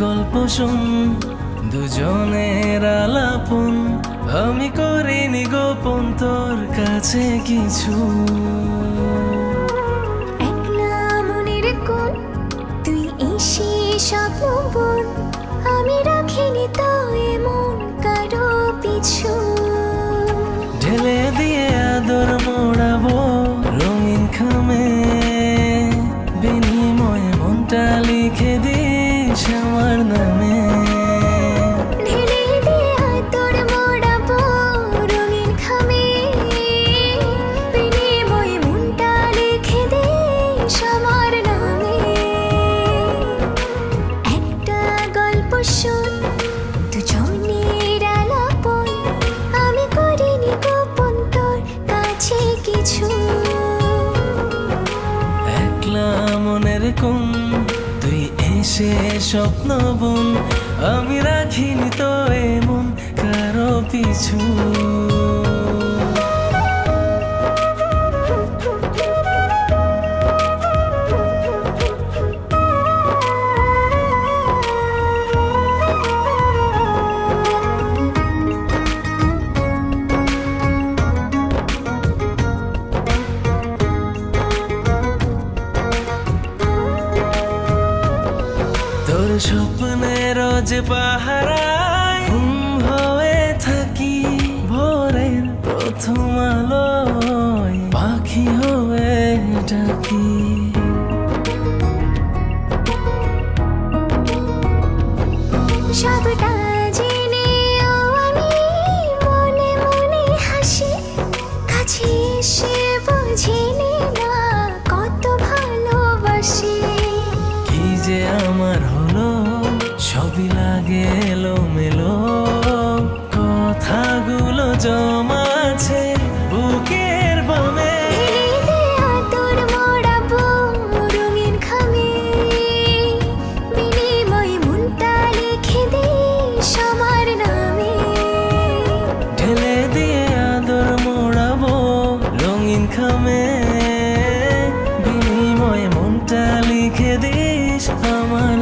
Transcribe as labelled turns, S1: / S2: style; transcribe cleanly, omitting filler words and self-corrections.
S1: গল্প শোন, দুজনের আলাপন, আমি করিনি গোপন তোর কাছে কিছু।
S2: একলা মনের কোণ তুই এসে স্বপ্ন বোন, আমি রাখিনি তো এমন কারো পিছু।
S1: ঢেলে দিয়ে আদর মোড়াবো রঙিন খামে, বিনিময়ে মনটা লিখে দিস আমার নামে।
S2: ঢেলে দিয়ে আদর মোড়াবো রঙিন খামে, বিনিময়ে মনটা লিখে দিস আমার নামে। একটা গল্প শোন, দুজনের আলাপন, আমি করিনি গোপন তোর কাছে কিছু।
S1: একলা মনের কোণ তুই এসে স্বপ্ন বোন, আমি রাখিনি তো এমন কারো পিছু। তোর স্বপ্নের যে পাহারায় ঘুম হয়ে থাকি, ভোরের প্রথম আলোয় পাখি হয়ে ডাকি।
S2: সবটা জেনেও আমি মনে মনে হাসি, কাছে এসে বুঝিনি না কত ভালোবাসি।
S1: কি যে আমার হলো, সবই লাগে এলোমেলো, কথাগুলো জমা আছে বুকের বামে।
S2: ঢেলে দিয়ে আদর মোড়াবো রঙিন খামে, বিনিময়ে মনটা লিখে দিস আমার নামে।
S1: ঢেলে দিয়ে আদর মোড়াবো রঙিন খামে, বিনিময়ে মনটা লিখে দিস আমার